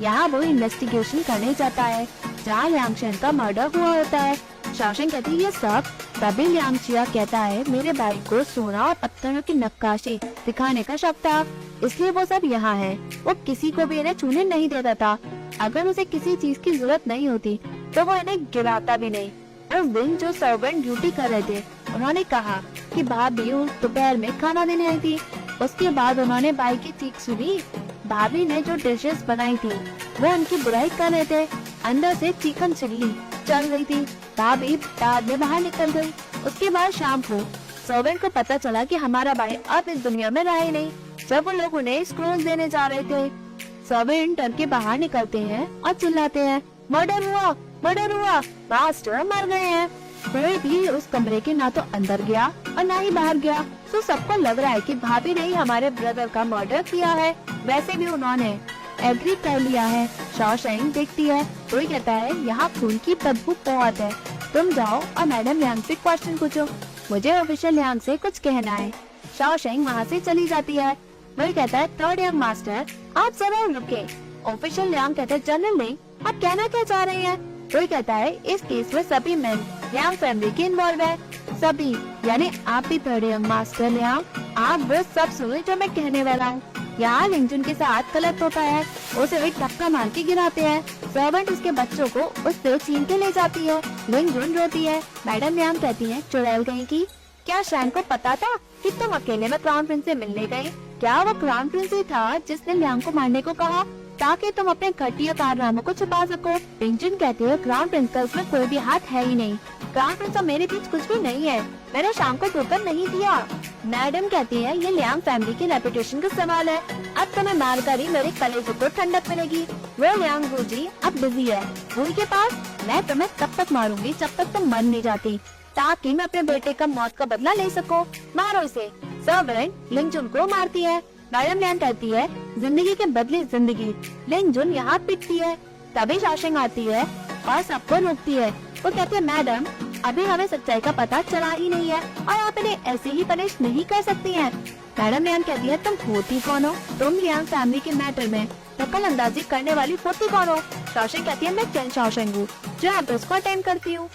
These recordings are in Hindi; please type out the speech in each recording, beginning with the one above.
यहाँ वो इन्वेस्टिगेशन करने जाता है जहाँ लियांग शेन का मर्डर हुआ होता है। शाओशेंग कहती है ये सब तभी लियांग चिया कहता है मेरे भाई को सोना और पत्थरों की नक्काशी दिखाने का शौक था, इसलिए वो सब यहाँ है। वो किसी को भी इन्हें छूने नहीं देता था। अगर उसे किसी चीज की जरूरत नहीं होती तो वो इन्हें गिराता भी नहीं। और विंग जो सर्वेंट ड्यूटी कर रहे थे उन्होंने कहा कि भाभी दोपहर में खाना देने आई थी। उसके बाद उन्होंने भाई की चीख सुनी। भाभी ने जो डिशेस बनाई थी वो उनकी बुराई कर रहे थे। अंदर से चिकन चिल्ली चल रही थी। भाभी बाद में बाहर निकल गई। उसके बाद शाम को सर्वेंट को पता चला कि हमारा भाई अब इस दुनिया में रहा ही नहीं। जब वो लोग उन्हें स्क्रोल देने जा रहे थे, सर्वेंट डर के बाहर निकलते हैं और चिल्लाते हैं मर्डर हुआ, मर्डर हुआ, मास्टर मर गए हैं। फिर भी उस कमरे के ना तो अंदर गया और ना ही बाहर गया। तो सबको लग रहा है कि भाभी ने ही हमारे ब्रदर का मर्डर किया है। वैसे भी उन्होंने एग्री कर लिया है। शाओशेंग देखती है तो कहता है यहाँ खून की बदबू बहुत है, तुम जाओ और मैडम लियांग से क्वेश्चन पूछो, मुझे ऑफिशियल लियांग से कुछ कहना है। शाओशेंग वहाँ से चली जाती है। वही कहता है थर्ड यंग मास्टर आप जरा रुके। ऑफिशियल लियांग कहता है जनरल लिंग आप कहना क्या चाह रहे हैं। वही कहता है इस केस में सभी मेन लियांग फैमिली के इन्वॉल्व है, सभी यानी आप भी थर्ड यंग मास्टर लियांग, आप वो सब सुनो जो मैं कहने वाला हूँ। यहाँ लिंगजुन के साथ गलत होता है, उसे एक धक्का मार के गिराते हैं। सर्वेंट उसके बच्चों को उससे छीन के ले जाती है। लिंगजुन रोती है। मैडम लियांग कहती है चुड़ैल कहीं की, क्या शैन को पता था कि तुम अकेले में क्राउन प्रिंस से मिलने गए? क्या वो क्राउन प्रिंस ही था जिसने लियांग को मारने को कहा ताकि तुम अपने घटिया कारनामों को छुपा सको? लिंगजुन कहती है क्राउन प्रिंस का उसमें कोई भी हाथ है ही नहीं। क्राउन प्रिंस और मेरे बीच कुछ भी नहीं है, मैंने शाम को धोखा नहीं दिया। मैडम कहती है ये लियांग फैमिली की रेपुटेशन का सवाल है, अब तुम्हें मार कर ही मेरे कलेजे को ठंडक मिलेगी। वो लियांग जी अब बिजी है वही के पास, मैं तुम्हें तब तक मारूंगी जब तक तुम मर नहीं जाती, ताकि मैं अपने बेटे का मौत का बदला ले सकूं। मारो इसे। सर्वेंट लिंगजुन को मारती है। मैडम लियांग कहती है जिंदगी के बदले जिंदगी। लिंगजुन यहाँ पिटती है। तभी शाओशेंग आती है और सबको रोकती है। वो कहती है मैडम अभी हमें सच्चाई का पता चला ही नहीं है और आप इन्हें ऐसे ही पनिश नहीं कर सकती हैं। मैडम लियांग कहती है तुम होती कौन हो? तुम लियांग फैमिली के मैटर में दखल अंदाजी करने वाली होती कौन हो? शाओशेंग कहती है मैं चेन शाओशेंग हूँ जो एम्प्रेस को अटेंड करती हूँ।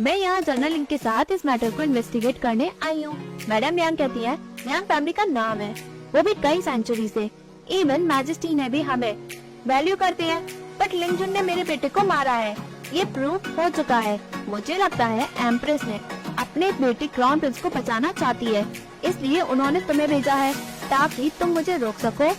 मैं यहाँ जनरल लिंग के साथ इस मैटर को इन्वेस्टिगेट करने आई हूँ। मैडम लियांग कहती है लियांग फैमिली का नाम है, वो भी कई सेंचुरी से। इवन मैजेस्टी ने भी हमें वैल्यू करते हैं, बट लिंगजुन ने मेरे बेटे को मारा है, ये प्रूफ हो चुका है। मुझे लगता है एम्प्रेस ने अपने बेटे क्राउन प्रिंस को बचाना चाहती है, इसलिए उन्होंने तुम्हें भेजा है ताकि तुम मुझे रोक सको।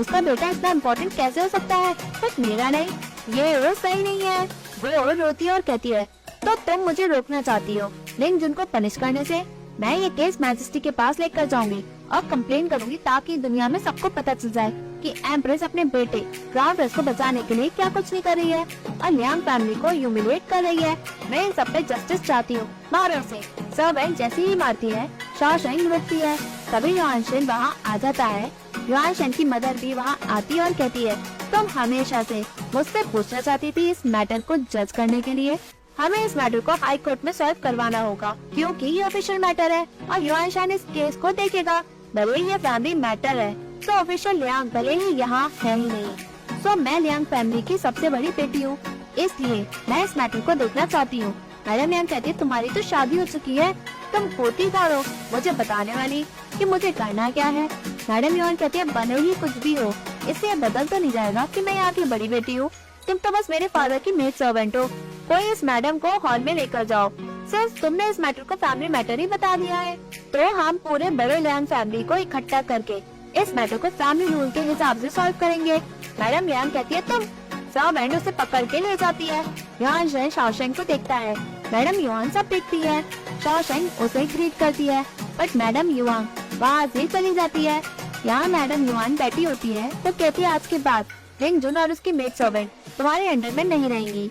उसका बेटा इतना इम्पोर्टेंट कैसे हो सकता है, बट मेरा नहीं, ये सही नहीं है। वो रोती है और कहती है तो तुम मुझे रोकना चाहती हो लिंगजुन को पनिश करने से? मैं ये केस मैजेस्टी के पास लेकर जाऊंगी और कंप्लेन करूंगी ताकि दुनिया में सबको पता चल जाए कि एम्प्रेस अपने बेटे क्राउन प्रिंस को बचाने के लिए क्या कुछ नहीं कर रही है और लियांग फैमिली को ह्यूमिलेट कर रही है। मैं इन सब पे जस्टिस चाहती हूँ, मारो उसे। सर्वेंट जैसे ही मारती है शाओशेंग रुकती है। तभी युआन शेन वहाँ आ जाता है। युआन शेन की मदर भी वहाँ आती है और कहती है तुम हमेशा से मुझसे पूछना चाहती थी इस मैटर को जज करने के लिए, हमें इस मैटर को हाई कोर्ट में सॉल्व करवाना होगा क्योंकि ये ऑफिशियल मैटर है और युआन शेन इस केस को देखेगा। भले ही ये फैमिली मैटर है तो ऑफिशियल लियांग भले ही यहाँ है ही नहीं। सो मैं लियांग फैमिली की सबसे बड़ी बेटी हूँ, इसलिए मैं इस मैटर को देखना चाहती हूँ। मैडम लियांग कहती है तुम्हारी तो शादी हो चुकी है, तुम होती कौन हो मुझे बताने वाली कि मुझे करना क्या है? मैडम लियांग कहती है बने ही कुछ भी हो, इससे बदल तो नहीं जाएगा कि मैं यहाँ की बड़ी बेटी हूँ। तुम तो बस मेरे फादर की मेड सर्वेंट हो। कोई इस मैडम को हॉल में लेकर जाओ। सिर्फ तुमने इस मैटर को फैमिली मैटर ही बता दिया है, तो हम पूरे बड़े लियांग फैमिली को इकट्ठा करके इस मैटर को फैमिली रूल के हिसाब से सॉल्व करेंगे। मैडम लियांग कहती है तुम। सर्वेंट उसे पकड़ के ले जाती है। युआन शेन शाओशेंग को देखता है। मैडम युआन सब देखती है। शाओशेंग उसे ग्रीट करती है, बट मैडम युआन वहाँ से चली जाती है। यहाँ मैडम युआन बैठी होती है तो कहती है आज के बाद लिंगजुन और उसकी मेड सर्वेंट तुम्हारे अंडर में नहीं रहेंगी,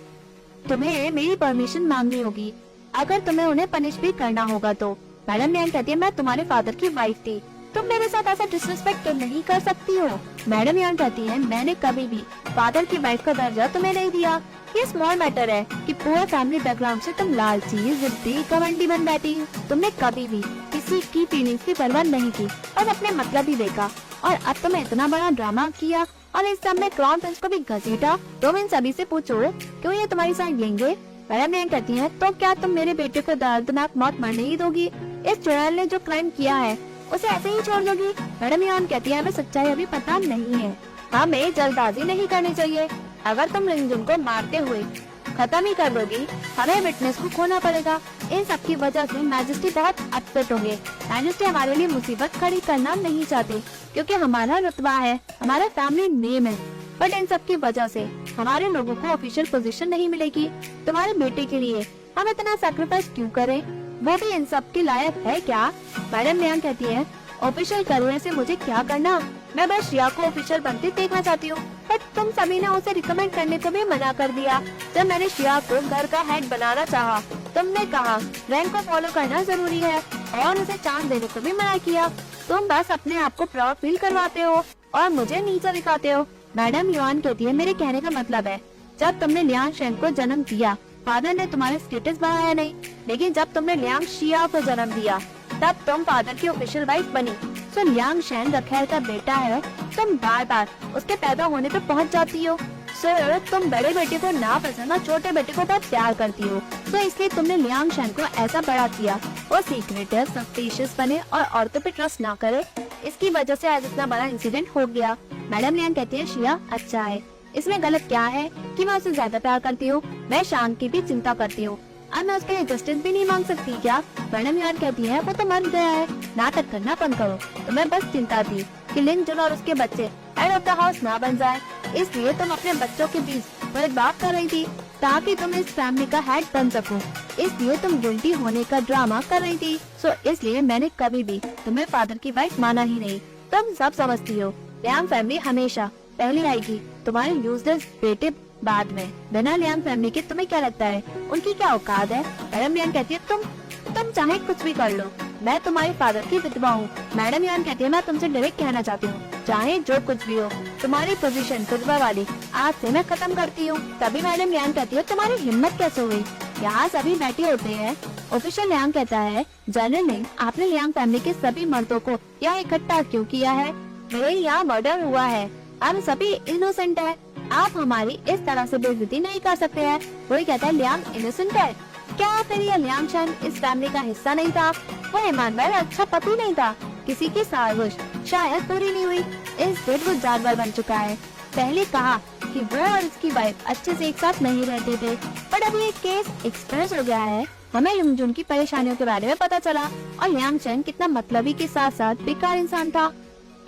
तुम्हें मेरी परमिशन मांगनी होगी अगर तुम्हें उन्हें पनिश भी करना होगा तो। मैडम लियांग कहती है मैं तुम्हारे फादर की वाइफ थी, तुम मेरे साथ ऐसा डिसरिस्पेक्ट तो नहीं कर सकती हो। मैडम लियांग कहती है मैंने कभी भी फादर की वाइफ का दर्जा तुम्हें नहीं दिया। ये स्मॉल मैटर है कि पूरा फैमिली बैकग्राउंड से तुम लालची, जिद्दी, घमंडी बन बैठी। तुमने कभी भी किसी की फीलिंग्स की परवाह नहीं की और अपने मतलब ही देखा, और अब तुम्हें इतना बड़ा ड्रामा किया और इस सब में क्राउन प्रिंस को भी घसीटा। तुम इन सभी से पूछो क्यों ये तुम्हारी साइड लेंगे। मैडम लियांग कहती है तो क्या तुम मेरे बेटे को दर्दनाक मौत मरने ही दोगी? इस चुड़ैल ने जो क्राइम किया है उसे ऐसे ही छोड़ दोगी? मैडम लियांग कहती है हमें सच्चाई अभी पता नहीं है, हमें जल्दबाजी नहीं करनी चाहिए। अगर तुम लिंगजुन को मारते हुए खत्म ही कर दोगी, हमें विटनेस को खोना पड़ेगा। इन सब की वजह से मैजेस्टी बहुत अपसेट होंगे। मैजेस्टी हमारे लिए मुसीबत खड़ी करना नहीं चाहते क्योंकि हमारा रुतबा है, हमारा फैमिली नेम है। बट इन सब की वजह से हमारे लोगों को ऑफिशियल पोजीशन नहीं मिलेगी। तुम्हारे बेटे के लिए हम इतना सैक्रिफाइस क्यों करें? वो भी इन सब के लायक है क्या? मैडम लियांग कहती है ऑफिशियल करियर से मुझे क्या करना, मैं बस शिया को ऑफिशियल बनते देखना चाहती हूँ। बट तुम सभी ने उसे रिकमेंड करने को भी मना कर दिया। जब मैंने शिया को घर का हेड बनाना चाहा, तुमने कहा रैंक को फॉलो करना जरूरी है और उसे चांस देने को भी मना किया। तुम बस अपने आप को प्राउड फील करवाते हो और मुझे नीचा दिखाते हो। मैडम युआन कहती है मेरे कहने का मतलब है जब तुमने लियांग शेन को जन्म दिया, फादर ने तुम्हारा स्टेटस बढ़ाया नहीं, लेकिन जब तुमने लियांग शिया को जन्म दिया तब तुम फादर की ऑफिशियल वाइफ बनी। सो लियांग शेन रखेल का बेटा है, तुम बार बार उसके पैदा होने पे पहुंच जाती हो। सो तुम बड़े बेटे को ना पसंद और छोटे बेटे को बहुत प्यार करती हो, तो इसलिए तुमने लियांग शेन को ऐसा बड़ा किया। वो सीक्रेटिव, सस्पिशियस बने और औरतों पे ट्रस्ट ना करे, इसकी वजह से आज इतना बड़ा इंसिडेंट हो गया। मैडम लियांग कहती है शिया अच्छा है, इसमें गलत क्या है कि मैं उसे ज्यादा प्यार करती हूँ, मैं शान की भी चिंता करती हूँ, अब मैं उसके लिए जस्टिस भी नहीं मांग सकती क्या? मैडम यार कहती है वो तो मर गया है, नाटक करना बंद करो। तो मैं बस चिंता थी कि लिंजुन और उसके बच्चे हेड ऑफ द हाउस ना बन जाए, इसलिए तुम अपने बच्चों के बीच भेदभाव कर रही थी ताकि तुम इस फैमिली का हेड बन सको, इसलिए तुम गिल्टी होने का ड्रामा कर रही थी। सो इसलिए मैंने कभी भी तुम्हें फादर की वाइफ माना ही नहीं। तुम सब समझती हो लियांग फैमिली हमेशा पहले आएगी, तुम्हारे यूजलेस बेटे बाद में। बिना लियांग फैमिली के तुम्हें क्या लगता है उनकी क्या औकात है? मैडम लियांग कहती है तुम चाहे कुछ भी कर लो, मैं तुम्हारे फादर की विधवा हूँ। मैडम लियांग कहती है मैं तुमसे डायरेक्ट कहना चाहती हूँ चाहे जो कुछ भी हो, तुम्हारी पोजीशन विधवा वाली आज से मैं खत्म करती हूँ। तभी मैडम लियांग कहती है तुम्हारी हिम्मत कैसे हुई? यहाँ सभी बैठे होते हैं। ऑफिशियल लियांग कहता है जनरल लिंग आपने लियांग फैमिली के सभी मर्दों को यहाँ इकट्ठा क्यों किया है? मेरे यहाँ मर्डर हुआ है, हम सभी इनोसेंट है, आप हमारी इस तरह से बेइज्जती नहीं कर सकते हैं। वही कहता है लियांग इनोसेंट है क्या? फिर ये लियांग शेन इस फैमिली का हिस्सा नहीं था? वो ईमानदार अच्छा पति नहीं था? किसी की साजिश शायद पूरी नहीं हुई, इस दिन वो जानवर बन चुका है। पहले कहा कि वो और उसकी वाइफ अच्छे से एक साथ नहीं रहते थे, पर अभी एक केस एक्सप्रेस हो गया है। हमें लिंजुन की परेशानियों के बारे में पता चला और लियांग शेन कितना मतलबी के साथ साथ बेकार इंसान था।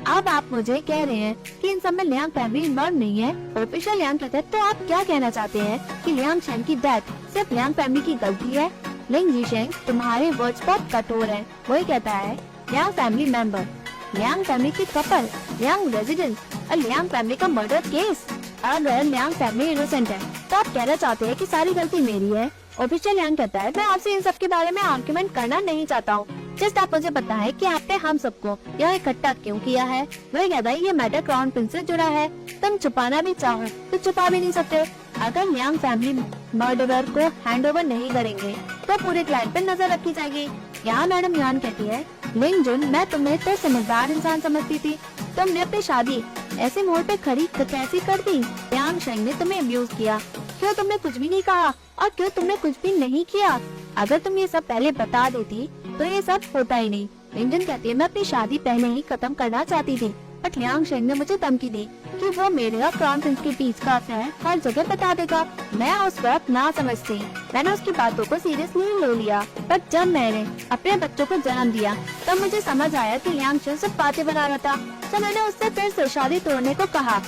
अब आप मुझे कह रहे हैं कि इन सब में लियांग फैमिली इन्वॉल्व नहीं है। ऑफिशियल लियांग कहते हैं तो आप क्या कहना चाहते हैं कि लियांग शेन की डेथ सिर्फ लियांग फैमिली की गलती है? लिंग जीशेंग तुम्हारे वर्ड्स बहुत कठोर हैं। वही कहता है Liang family member, Liang family की कपल, लियांग रेजिडेंट और लियांग फैमिली का मर्डर केस। अगर लियांग फैमिली इनोसेंट है तो आप कहना चाहते हैं कि सारी गलती मेरी है? ऑफिशियल लियांग कहता है मैं आपसे इन सब के बारे में आर्गुमेंट करना नहीं चाहता हूँ, जस्ट आप मुझे बताएं कि आपने हम सबको यहाँ इकट्ठा क्यों किया है? वही कहता है ये मैटर क्राउन प्रिंस से जुड़ा है, तुम छुपाना भी चाहो तो छुपा भी नहीं सकते। अगर लियांग फैमिली मर्डरर को हैंडओवर नहीं करेंगे तो पूरे क्लाइंट पे नजर रखी जाएगी। यहाँ मैडम युआन कहती है लिंजुन मैं तुम्हें तो समझदार इंसान समझती थी, तुमने अपनी शादी ऐसे मोड़ पे खड़ी कैसी कर दी? लियांग शेन ने तुम्हें अब्यूज किया, क्यों तुमने कुछ भी नहीं कहा और क्यों तुमने कुछ भी नहीं किया? अगर तुम ये सब पहले बता देती तो ये सब होता ही नहीं। लिंजुन कहती है मैं अपनी शादी पहले ही खत्म करना चाहती थी, बट लियांग शेन ने मुझे धमकी दी कि वो मेरे और क्राउन प्रिंस के बीच का अफेयर हर जगह बता देगा। मैं उस वक्त ना समझती, मैंने उसकी बातों को सीरियसली ले लिया, पर जब मैंने अपने बच्चों को जन्म दिया तब मुझे समझ आया कि लियांग शेन सिर्फ बातें बना रहा था। तो मैंने उससे फिर से शादी तोड़ने को कहा,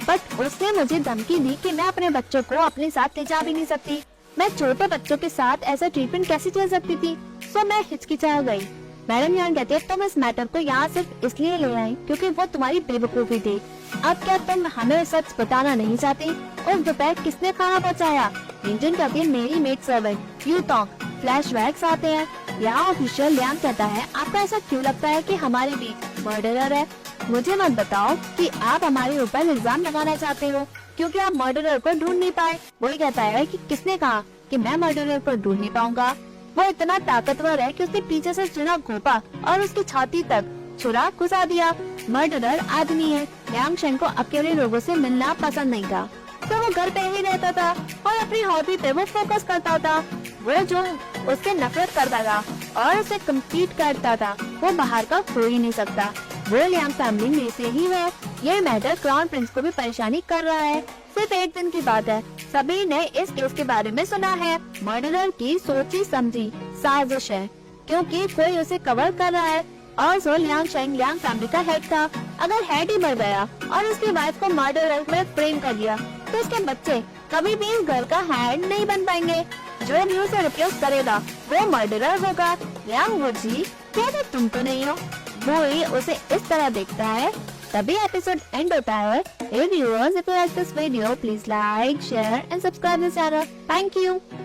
बट उसने मुझे धमकी दी कि मैं अपने बच्चों को अपने साथ ले जा भी नहीं सकती। मैं छोटे बच्चों के साथ ऐसा ट्रीटमेंट कैसे चल सकती थी? सो मैं हिचकिचा गई। मैडम युआन कहती है तुम इस मैटर को यहाँ सिर्फ इसलिए ले आई क्योंकि वो तुम्हारी बेवकूफी थी। अब क्या तुम हमें सच बताना नहीं चाहती? और दोपहर किसने खाना पहुँचाया? लिंजुन कहती है मेरी मेड सर्वेंट यूटोंग। फ्लैशबैक्स आते हैं। यहाँ ऑफिशियल लियांग कहता है आपको ऐसा क्यों लगता है कि हमारे बीच मर्डरर है? मुझे मत बताओ कि आप हमारे ऊपर इल्जाम लगाना चाहते हो क्योंकि आप मर्डरर को ढूंढ नहीं पाए। वही कहता है कि किसने कहा कि मैं मर्डरर को ढूंढ नहीं पाऊंगा? वो इतना ताकतवर है कि उसने पीछे से चुना घोपा और उसकी छाती तक छुरा घुसा दिया। मर्डरर आदमी है, लियांग शेन को अकेले लोगों से मिलना पसंद नहीं था, तो वो घर पे ही रहता था और अपनी हॉबी पे वो फोकस करता था। वो जो उससे नफरत करता था और उसे कम्पीट करता था, वो बाहर का हो ही नहीं सकता। वो लियांग फैमिली में से ही है। ये मैटर क्राउन प्रिंस को भी परेशानी कर रहा है। सिर्फ एक दिन की बात है, सभी ने इस केस के बारे में सुना है। मर्डरर की सोची समझी साजिश है, क्योंकि कोई उसे कवर कर रहा है। और जो लियांग शेन लियांग फैमिली का हेड था, अगर हेड ही मर गया और उसकी वाइफ को मर्डरर में फ्रेम कर दिया, तो उसके बच्चे कभी भी इस घर का हेड नहीं बन पाएंगे। जो भी उसे रिप्लेस करेगा वो मर्डरर होगा। लियांग वुजी, क्या तुम तो नहीं हो? वो ही उसे इस तरह देखता है। तभी एपिसोड एंड होता है। If you like this video, please like, share and subscribe this channel. Thank you.